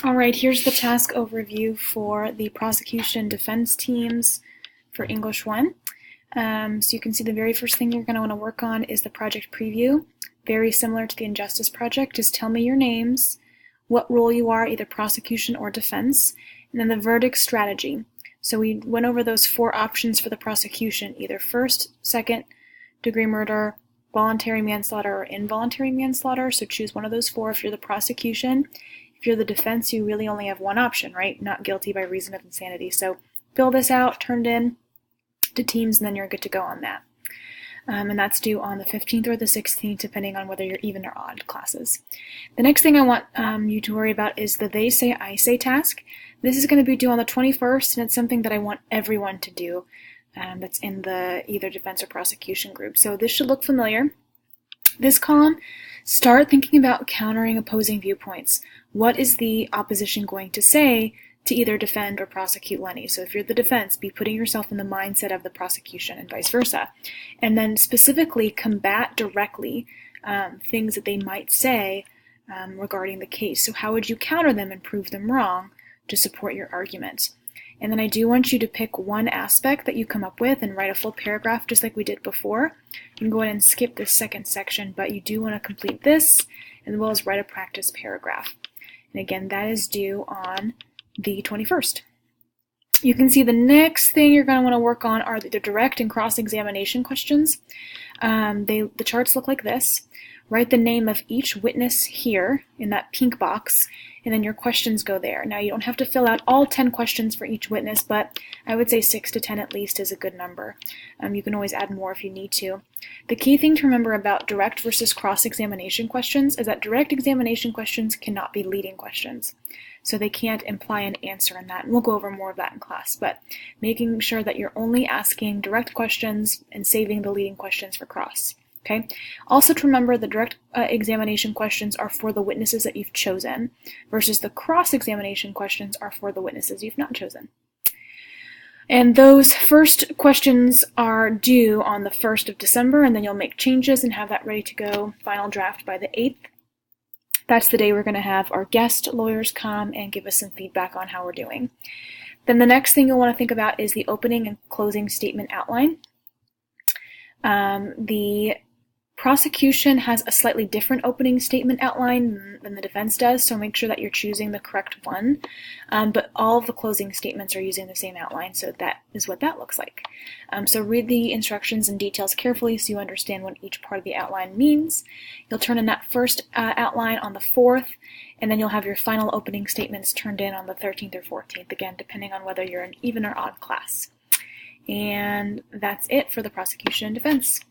All right, here's the task overview for the prosecution defense teams for English 1. So you can see the very first thing you're going to want to work on is the project preview. Very similar to the Injustice Project. Just tell me your names, what role you are, either prosecution or defense, and then the verdict strategy. So we went over those 4 options for the prosecution, either first, second degree murder, voluntary manslaughter, or involuntary manslaughter. So choose one of those 4 if you're the prosecution. If you're the defense, you really only have one option, right? Not guilty by reason of insanity. So fill this out, turned in to teams, and then you're good to go on that. And that's due on the 15th or the 16th, depending on whether you're even or odd classes. The next thing I want you to worry about is the they say, I say task. This is going to be due on the 21st, and it's something that I want everyone to do that's in the either defense or prosecution group. So this should look familiar. This column, start thinking about countering opposing viewpoints. What is the opposition going to say to either defend or prosecute Lenny? So if you're the defense, be putting yourself in the mindset of the prosecution and vice versa. And then specifically combat directly things that they might say regarding the case. So how would you counter them and prove them wrong to support your argument? And then I do want you to pick one aspect that you come up with and write a full paragraph just like we did before. You can go ahead and skip this second section, but you do want to complete this as well as write a practice paragraph. And again, that is due on the 21st. You can see the next thing you're going to want to work on are the direct and cross-examination questions. The charts look like this. Write the name of each witness here in that pink box, and then your questions go there. Now, you don't have to fill out all 10 questions for each witness, but I would say 6 to 10 at least is a good number. You can always add more if you need to. The key thing to remember about direct versus cross-examination questions is that direct examination questions cannot be leading questions. So they can't imply an answer in that, and we'll go over more of that in class, but making sure that you're only asking direct questions and saving the leading questions for cross. Okay. Also to remember, the direct examination questions are for the witnesses that you've chosen, versus the cross-examination questions are for the witnesses you've not chosen. And those first questions are due on the 1st of December, and then you'll make changes and have that ready to go, final draft by the 8th. That's the day we're going to have our guest lawyers come and give us some feedback on how we're doing. Then the next thing you'll want to think about is the opening and closing statement outline. The prosecution has a slightly different opening statement outline than the defense does, so make sure that you're choosing the correct one. But all of the closing statements are using the same outline, so that is what that looks like. So read the instructions and details carefully so you understand what each part of the outline means. You'll turn in that first outline on the 4th, and then you'll have your final opening statements turned in on the 13th or 14th, again, depending on whether you're an even or odd class. And that's it for the prosecution and defense.